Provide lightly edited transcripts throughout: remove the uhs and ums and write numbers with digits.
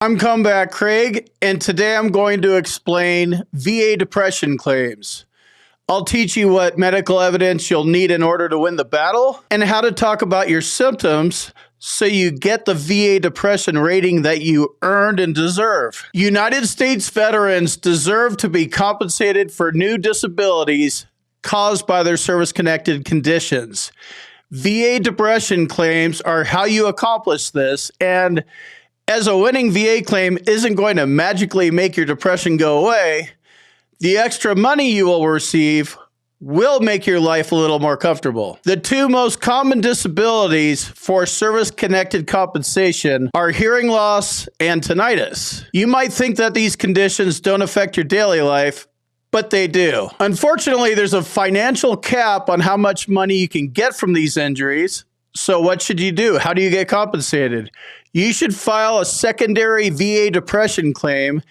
I'm Comeback Craig, and today I'm going to explain VA depression claims. I'll teach you what medical evidence you'll need in order to win the battle, and how to talk about your symptoms so you get the VA depression rating that you earned and deserve. United States veterans deserve to be compensated for new disabilities caused by their service-connected conditions. VA depression claims are how you accomplish this, and as a winning VA claim isn't going to magically make your depression go away, the extra money you will receive will make your life a little more comfortable. The two most common disabilities for service-connected compensation are hearing loss and tinnitus. You might think that these conditions don't affect your daily life, but they do. Unfortunately, there's a financial cap on how much money you can get from these injuries. So what should you do? How do you get compensated? You should file a secondary VA depression claim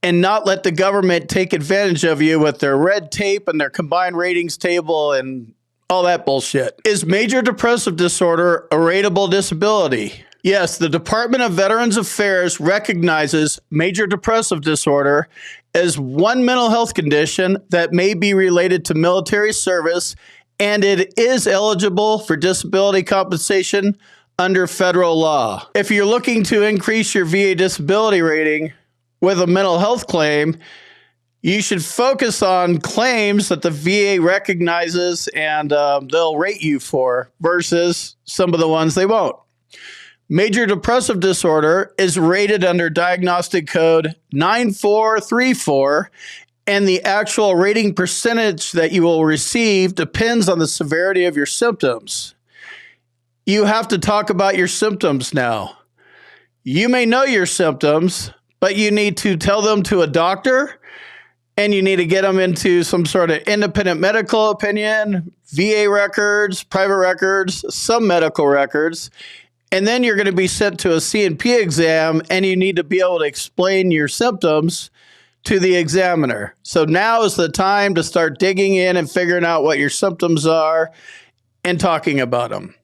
and not let the government take advantage of you with their red tape and their combined ratings table and all that bullshit. Is major depressive disorder a rateable disability? Yes, the Department of Veterans Affairs recognizes major depressive disorder as one mental health condition that may be related to military service, and it is eligible for disability compensation under federal law. If you're looking to increase your VA disability rating with a mental health claim, you should focus on claims that the VA recognizes and they'll rate you for versus some of the ones they won't. Major depressive disorder is rated under diagnostic code 9434, and the actual rating percentage that you will receive depends on the severity of your symptoms. You have to talk about your symptoms now. You may know your symptoms, but you need to tell them to a doctor, and you need to get them into some sort of independent medical opinion, VA records, private records, some medical records, and then you're going to be sent to a C&P exam, and you need to be able to explain your symptoms to the examiner. So now is the time to start digging in and figuring out what your symptoms are and talking about them.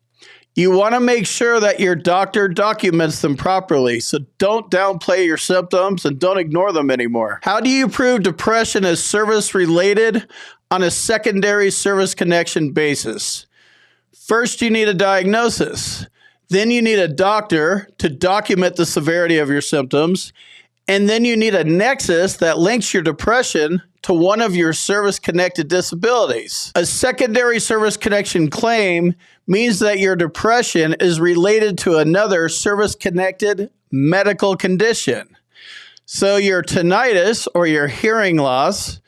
You want to make sure that your doctor documents them properly, so don't downplay your symptoms and don't ignore them anymore. How do you prove depression is service-related on a secondary service connection basis? First, you need a diagnosis. Then you need a doctor to document the severity of your symptoms. And then you need a nexus that links your depression to one of your service-connected disabilities. A secondary service connection claim means that your depression is related to another service-connected medical condition. So your tinnitus or your hearing loss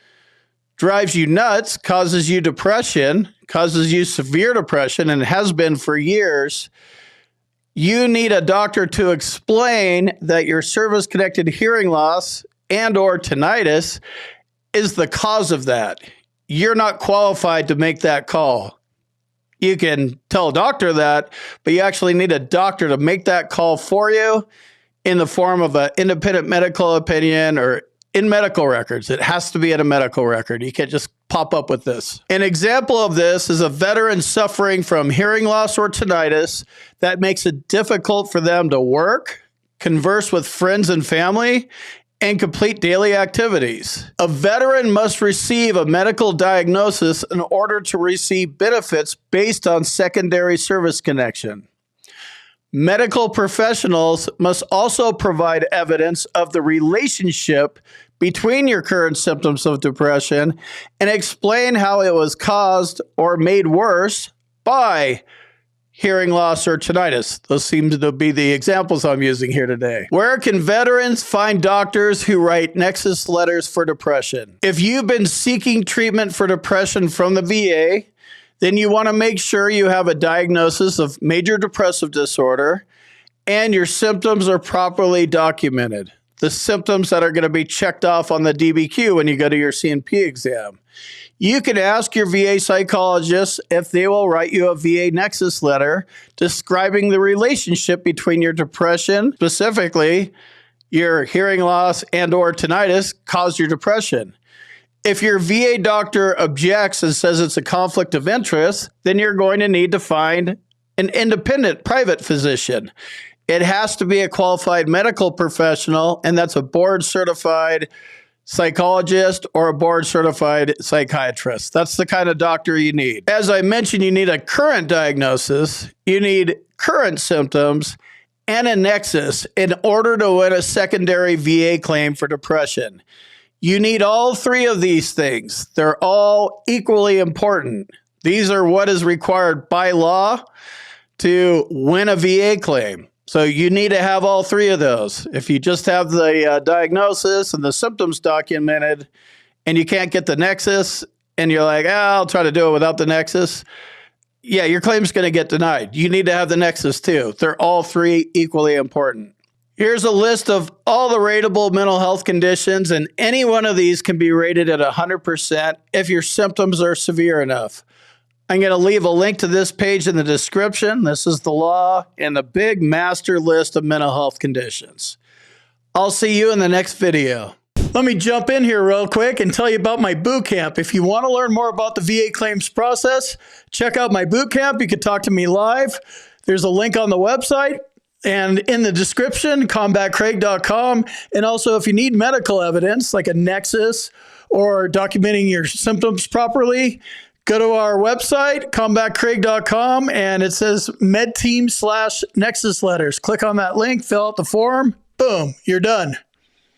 drives you nuts, causes you depression, causes you severe depression, and has been for years. You need a doctor to explain that your service-connected hearing loss and or tinnitus is the cause of that. You're not qualified to make that call. You can tell a doctor that, but you actually need a doctor to make that call for you in the form of an independent medical opinion or in medical records. It has to be in a medical record. You can't just pop up with this. An example of this is a veteran suffering from hearing loss or tinnitus that makes it difficult for them to work, converse with friends and family, and complete daily activities. A veteran must receive a medical diagnosis in order to receive benefits based on secondary service connection. Medical professionals must also provide evidence of the relationship between your current symptoms of depression and explain how it was caused or made worse by hearing loss or tinnitus. Those seem to be the examples I'm using here today. Where can veterans find doctors who write Nexus Letters for depression? If you've been seeking treatment for depression from the VA, then you want to make sure you have a diagnosis of major depressive disorder and your symptoms are properly documented. The symptoms that are going to be checked off on the DBQ when you go to your C&P exam. You can ask your VA psychologist if they will write you a VA Nexus letter describing the relationship between your depression, specifically your hearing loss and or tinnitus caused your depression. If your VA doctor objects and says it's a conflict of interest, then you're going to need to find an independent private physician. It has to be a qualified medical professional, and that's a board-certified psychologist or a board-certified psychiatrist. That's the kind of doctor you need. As I mentioned, you need a current diagnosis, you need current symptoms, and a nexus in order to win a secondary VA claim for depression. You need all three of these things. They're all equally important. These are what is required by law to win a VA claim. So you need to have all three of those. If you just have the diagnosis and the symptoms documented and you can't get the nexus and you're like, I'll try to do it without the nexus, yeah, your claim's going to get denied. You need to have the nexus too. They're all three equally important. Here's a list of all the rateable mental health conditions, and any one of these can be rated at 100% if your symptoms are severe enough. I'm going to leave a link to this page in the description. This is the law and the big master list of mental health conditions. I'll see you in the next video. Let me jump in here real quick and tell you about my boot camp. If you want to learn more about the VA claims process, check out my boot camp. You can talk to me live. There's a link on the website and in the description, combatcraig.com. And also, if you need medical evidence like a nexus or documenting your symptoms properly, go to our website, combatcraig.com, and it says medteam/Nexus Letters. Click on that link, fill out the form, boom, you're done.